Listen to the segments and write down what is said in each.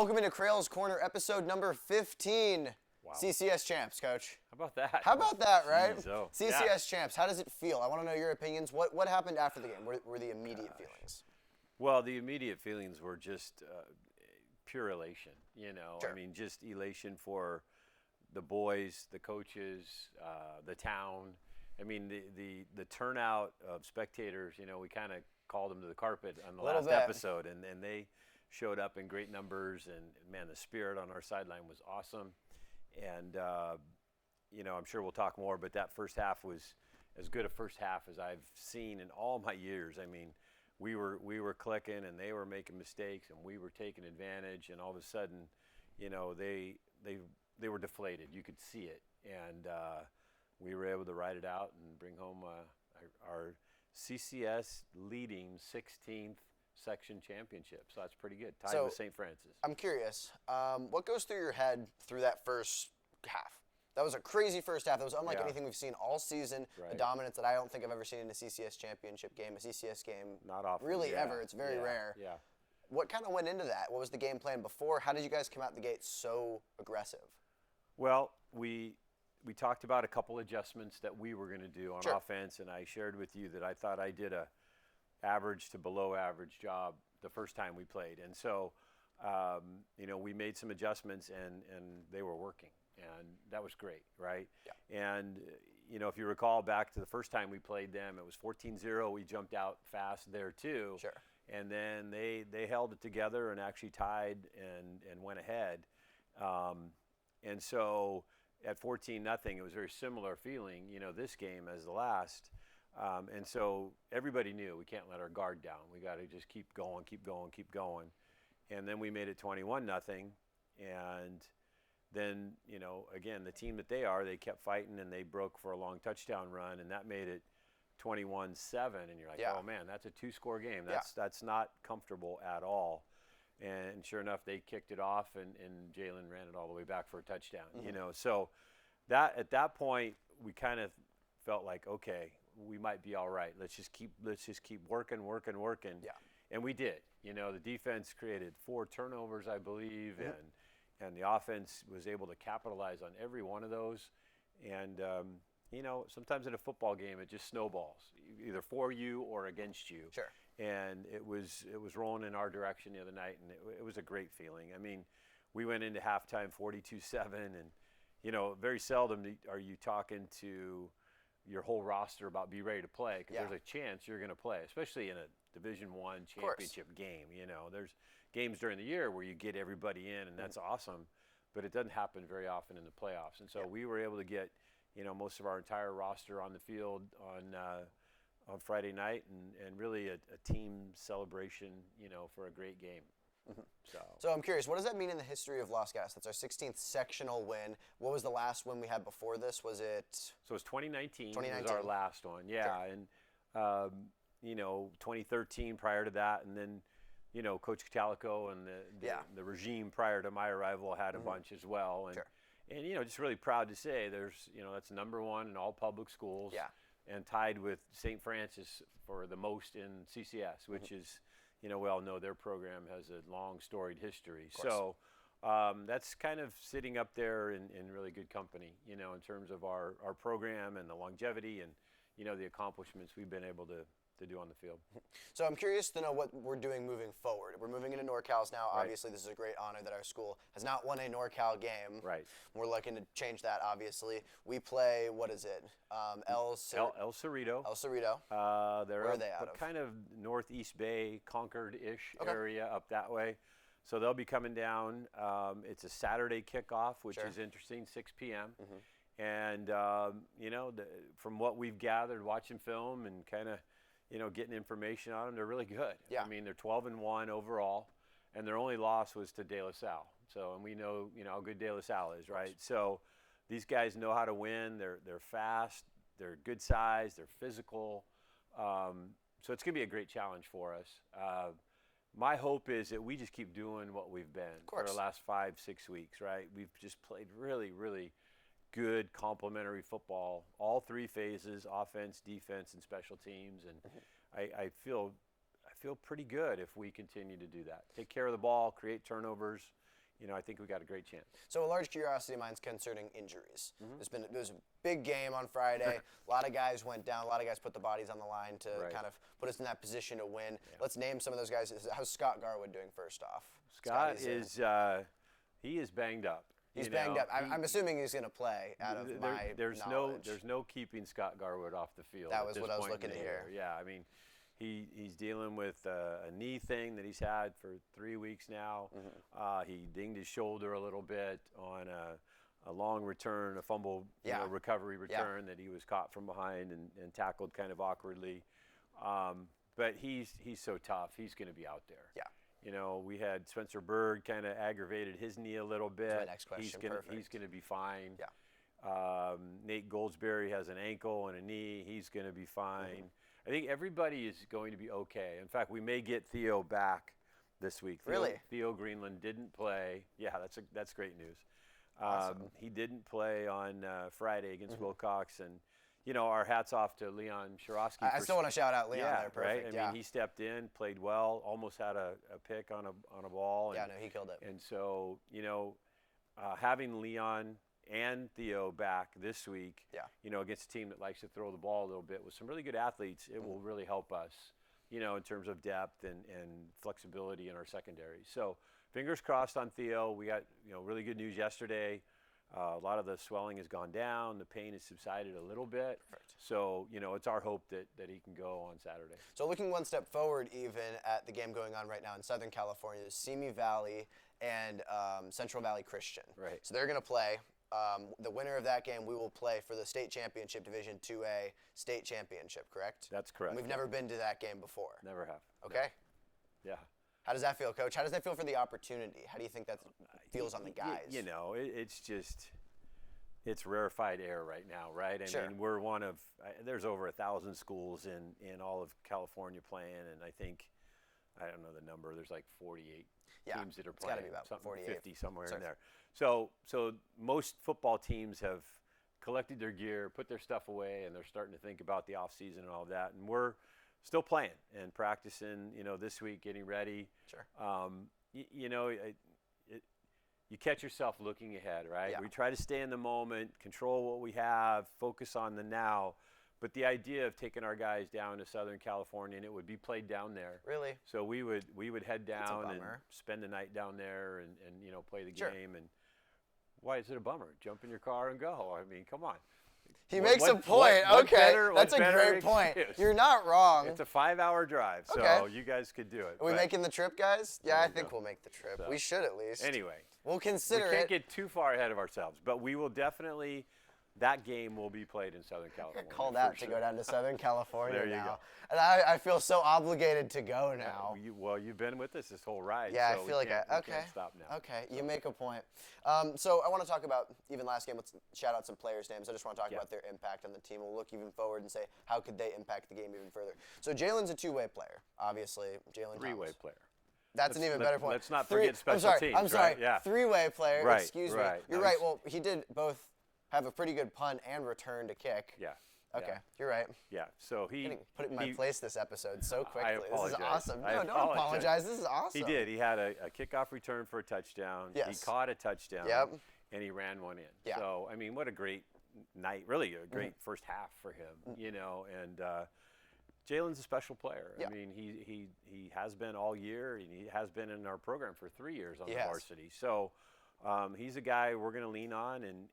Welcome into Krail's Corner, episode number 15. Wow. CCS Champs, Coach. How about that? How about that, right? Jeez, oh, CCS Champs, how does it feel? I want to know your opinions. What happened after the game? What were the immediate feelings? Well, the immediate feelings were just pure elation, you know. Sure. I mean, just elation for the boys, the coaches, the town. I mean, the turnout of spectators, you know, we kind of called them to the carpet on the last episode, and they showed up in great numbers, and man, the spirit on our sideline was awesome. And, you know, I'm sure we'll talk more, but that first half was as good a first half as I've seen in all my years. I mean, we were clicking, and they were making mistakes, and we were taking advantage, and all of a sudden, you know, they were deflated. You could see it, and we were able to ride it out and bring home our CCS leading 16th section championship. So that's pretty good. Tied with St. Francis. I'm curious, what goes through your head through that first half? That was a crazy first half. That was unlike anything we've seen all season. Right. The dominance that I don't think I've ever seen in a CCS championship game, a CCS game. Not often. Really ever. It's very rare. Yeah. What kind of went into that? What was the game plan before? How did you guys come out the gate so aggressive? Well, we talked about a couple adjustments that we were going to do on offense, and I shared with you that I thought I did a average to below average job the first time we played. And so, you know, we made some adjustments, and they were working. And that was great, right? Yeah. And, you know, if you recall back to the first time we played them, it was 14-0. We jumped out fast there too. Sure. And then they held it together and actually tied and went ahead. And so at 14-0, it was a very similar feeling, you know, this game as the last. And so everybody knew we can't let our guard down. We got to just keep going, keep going, keep going. And then we made it 21-0. And then, you know, again, the team that they kept fighting, and they broke for a long touchdown run, and that made it 21-7. And you're like, oh man, that's a two-score game. That's not comfortable at all. And sure enough, they kicked it off, and Jalen ran it all the way back for a touchdown. You know, so that at that point we kind of felt like, okay, we might be all right. Let's just keep working. Yeah. And we did. You know, the defense created 4 turnovers, I believe, and the offense was able to capitalize on every one of those. And you know, sometimes in a football game, it just snowballs, either for you or against you. Sure. And it was rolling in our direction the other night, and it was a great feeling. I mean, we went into halftime 42-7, and you know, very seldom are you talking to your whole roster about be ready to play, because there's a chance you're going to play, especially in a Division I championship game. You know, there's games during the year where you get everybody in, and that's awesome, but it doesn't happen very often in the playoffs. And so we were able to get, you know, most of our entire roster on the field on Friday night, and really a team celebration, you know, for a great game. So I'm curious, what does that mean in the history of Wildcats? That's our 16th sectional win. What was the last win we had before this? Was it? So it was 2019. Was our last one. Yeah. Sure. And, you know, 2013 prior to that. And then, you know, Coach Catalico and the regime prior to my arrival had a bunch as well. And, and, you know, just really proud to say there's, you know, that's #1 in all public schools. Yeah. And tied with St. Francis for the most in CCS, which is, you know, we all know their program has a long, storied history. So that's kind of sitting up there in really good company, you know, in terms of our program and the longevity and, you know, the accomplishments we've been able to do on the field. So I'm curious to know what we're doing moving forward. We're moving into NorCal's now. Right. Obviously, this is a great honor that our school has not won a NorCal game. Right. We're looking to change that, obviously. We play, what is it? El Cerrito. El Cerrito. Where are they out of? Kind of Northeast Bay, Concord-ish area up that way. So they'll be coming down. It's a Saturday kickoff, which is interesting, 6 p.m. And, you know, from what we've gathered, watching film and kind of, you know, getting information on them, they're really good. Yeah. I mean, they're 12-1 overall, and their only loss was to De La Salle. So, and we know, you know, how good De La Salle is, right? So these guys know how to win. They're fast. They're good size. They're physical. So it's going to be a great challenge for us. My hope is that we just keep doing what we've been for the last 5-6 weeks, right? We've just played really, really good complementary football, all 3 phases: offense, defense, and special teams. And I feel pretty good if we continue to do that. Take care of the ball, create turnovers, I think we got a great chance. So a large curiosity of mine is concerning injuries. There was a big game on Friday. A lot of guys went down. A lot of guys put the bodies on the line to kind of put us in that position to win. Yeah. Let's name some of those guys. How's Scott Garwood doing first off? Scott is he is banged up. He's banged up. I'm assuming he's going to play out of my knowledge. There's no keeping Scott Garwood off the field. That was what I was looking to hear. Yeah, I mean, he's dealing with a knee thing that he's had for 3 weeks now. He dinged his shoulder a little bit on a long return, a fumble recovery return that he was caught from behind and tackled kind of awkwardly. But he's so tough. He's going to be out there. Yeah. We had Spencer Berg kind of aggravated his knee a little bit. That's my next question. He's going to be fine. Yeah. Nate Goldsberry has an ankle and a knee. He's going to be fine. I think everybody is going to be okay. In fact, we may get Theo back this week. Really? Theo Greenland didn't play. Yeah, that's great news. Awesome. He didn't play on Friday against Wilcox, and our hats off to Leon Shirosky. I still want to shout out Leon there. Perfect. Right? I mean, he stepped in, played well, almost had a pick on a ball. And, he killed it. And so, having Leon and Theo back this week, against a team that likes to throw the ball a little bit with some really good athletes, it will really help us, in terms of depth and flexibility in our secondary. So fingers crossed on Theo. We got, really good news yesterday. A lot of the swelling has gone down. The pain has subsided a little bit. Perfect. So, it's our hope that he can go on Saturday. So looking one step forward even at the game going on right now in Southern California, Simi Valley and Central Valley Christian. Right. So they're going to play. The winner of that game, we will play for the state championship, Division 2A state championship, correct? That's correct. And we've never been to that game before. Never have. Okay. No. Yeah. How does that feel, Coach? How does that feel for the opportunity? How do you think that feels on the guys? It's rarefied air right now, right? I mean, we're one of there's over 1,000 schools in all of California playing, and I think, I don't know the number, there's like 48 teams that are playing. It's got to be about 48. 50 somewhere in there. So most football teams have collected their gear, put their stuff away, and they're starting to think about the off season and all of that. And we're still playing and practicing, this week, getting ready. Sure. You catch yourself looking ahead, right? Yeah. We try to stay in the moment, control what we have, focus on the now. But the idea of taking our guys down to Southern California, and it would be played down there. Really? So we would head down and spend the night down there and play the game. And why is it a bummer? Jump in your car and go. I mean, come on. He makes a point. That's a great point. You're not wrong. It's a 5-hour drive, so you guys could do it. Are we making the trip, guys? Yeah, I think we'll make the trip. So, we should at least. Anyway. We'll consider it. We can't get too far ahead of ourselves, but we will definitely, that game will be played in Southern California. Called out to go down to Southern California there you now. Go. And I feel so obligated to go now. You've been with us this whole ride. Yeah, so I feel like we can't stop now. Okay, you make a point. So I want to talk about, even last game, let's shout out some players' names. I just want to talk about their impact on the team. We'll look even forward and say, how could they impact the game even further? So Jalen's a two-way player, obviously. Jalen Three-way player. That's an even better point. Let's not forget special teams. I'm sorry. Right? Yeah. Three-way player. Right, Excuse me. You're right. Well, he did both have a pretty good punt and return to kick. Yeah. Okay. You're right. Yeah. So he put it in my place this episode so quickly. I apologize. This is awesome. No, don't apologize. This is awesome. He did. He had a kickoff return for a touchdown. Yes. He caught a touchdown. Yep. And he ran one in. Yeah. So I mean, what a great night! Really, a great first half for him. And Jalen's a special player. Yeah. I mean, he has been all year, and he has been in our program for 3 years on the varsity. So he's a guy we're going to lean on, and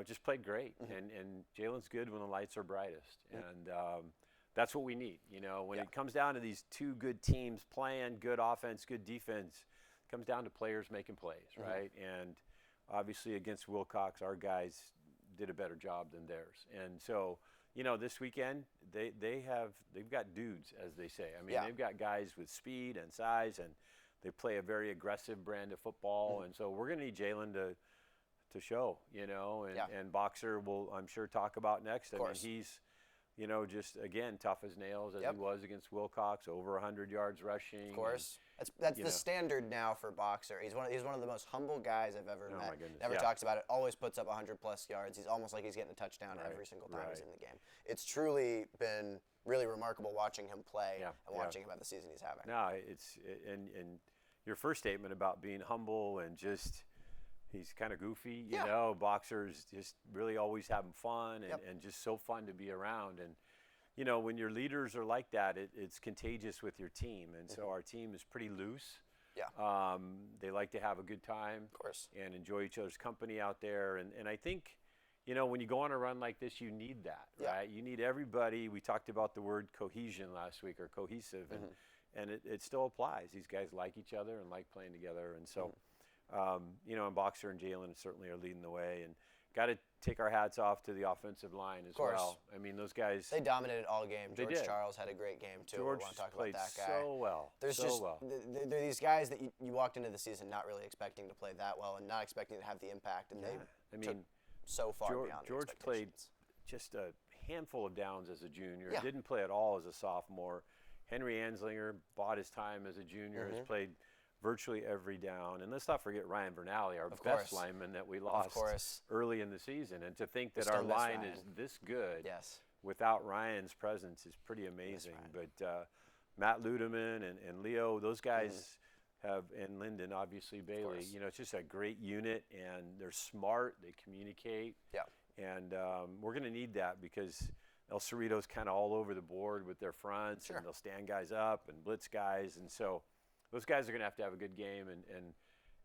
just played great. And Jalen's good when the lights are brightest, and that's what we need. When it comes down to these two good teams playing, good offense, good defense, it comes down to players making plays, right? And obviously against Wilcox, our guys did a better job than theirs, and so. This weekend they've got dudes, as they say. I mean, they've got guys with speed and size, and they play a very aggressive brand of football. And so we're going to need Jalen to show, and Boxer will, I'm sure, talk about next. I mean, he's, just again tough as nails as he was against Wilcox, over 100 yards rushing. Of course. That's the standard now for Boxer. He's one of the most humble guys I've ever met. My goodness. Never talks about it. Always puts up 100+ yards. He's almost like he's getting a touchdown every single time he's in the game. It's truly been really remarkable watching him play and watching him have the season he's having. No, your first statement about being humble and just he's kind of goofy, you know, boxers just really always having fun and just so fun to be around. And, you know, when your leaders are like that, it's contagious with your team. And so our team is pretty loose. Yeah. They like to have a good time, of course, and enjoy each other's company out there. And I think, you know, when you go on a run like this, you need that, right? You need everybody. We talked about the word cohesion last week, or cohesive, and it still applies. These guys like each other and like playing together. And so, you know, and Boxer and Jalen certainly are leading the way. And got to take our hats off to the offensive line as well. I mean, those guys. They dominated all game. They George did. Charles had a great game, too. George we want to talk played about that guy. so well. There's there are these guys that you walked into the season not really expecting to play that well and not expecting to have the impact, and they took so far beyond George played just a handful of downs as a junior. Didn't play at all as a sophomore. Henry Anslinger bought his time as a junior, has played virtually every down. And let's not forget Ryan Vernally, our best lineman that we lost early in the season. And to think that our line is this good without Ryan's presence is pretty amazing. But Matt Ludeman and Leo, those guys have, and Lyndon, obviously Bailey, you know, it's just a great unit, and they're smart, they communicate. And we're going to need that because El Cerrito's kind of all over the board with their fronts, and they'll stand guys up and blitz guys. And so those guys are going to have a good game and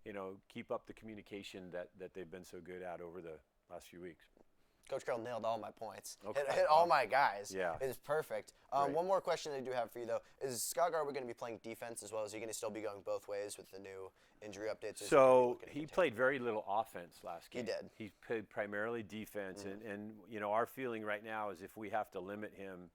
you know, keep up the communication that they've been so good at over the last few weeks. Coach Krail nailed all my points. Hit all my guys. It is perfect. One more question I do have for you, though. Is Scott Garwood going to be playing defense as well? Is he going to still be going both ways with the new injury updates? So he played very little offense last game. He did. He played primarily defense. And you know, our feeling right now is if we have to limit him,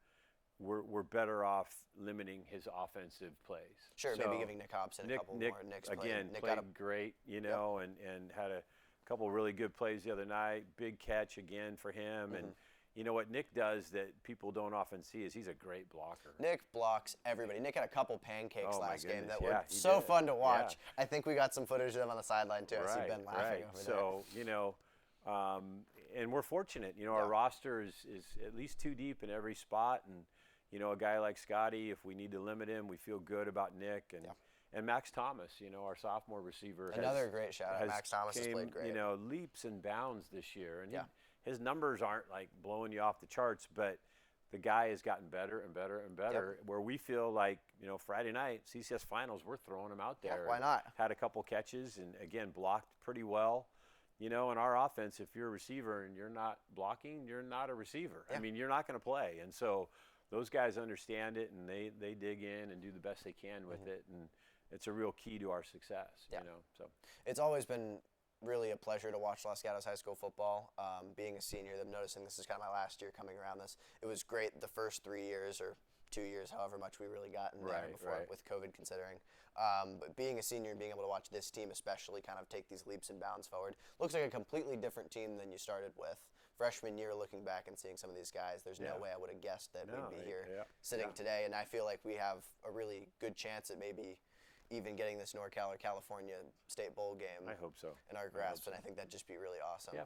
we're better off limiting his offensive plays. Sure, maybe giving Nick Hobson a couple more. Nick's again, Nick played great, you know, and had a couple really good plays the other night. Big catch again for him. And you know what Nick does that people don't often see is he's a great blocker. Nick blocks everybody. Nick had a couple pancakes last game that were he so did. fun to watch. I think we got some footage of them on the sideline too. I see Ben laughing over there. So, you know, and we're fortunate. You know, our roster is at least 2 deep in every spot. And, you know, a guy like Scotty, if we need to limit him, we feel good about Nick. And Max Thomas, you know, our sophomore receiver. Another great shout out. Max Thomas has played great. You know, leaps and bounds this year. And his numbers aren't like blowing you off the charts, but the guy has gotten better and better and better, where we feel like, you know, Friday night, CCS finals, we're throwing him out there. Why not? Had a couple catches and, again, blocked pretty well. You know, in our offense, if you're a receiver and you're not blocking, you're not a receiver. I mean, you're not going to play. And so those guys understand it, and they dig in and do the best they can with it. And it's a real key to our success, you know. So it's always been really a pleasure to watch Los Gatos High School football. Being a senior, I'm noticing this is kind of my last year coming around this. It was great the first 3 years or 2 years, however much we really got in there before with COVID considering. But being a senior and being able to watch this team especially kind of take these leaps and bounds forward. Looks like a completely different team than you started with. Freshman year, looking back and seeing some of these guys, there's no way I would have guessed that we'd be here sitting today. And I feel like we have a really good chance at maybe even getting this NorCal or California State Bowl game. I hope so. In our grasp, and I think that'd just be really awesome.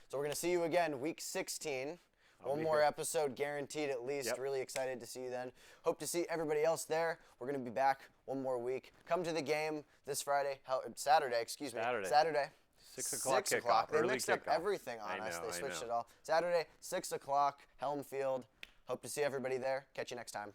So we're going to see you again week 16. One more episode guaranteed at least. Really excited to see you then. Hope to see everybody else there. We're going to be back one more week. Come to the game this Saturday. 6 o'clock kickoff. They mixed up everything on us. They switched it all. Saturday, 6 o'clock, Helm Field. Hope to see everybody there. Catch you next time.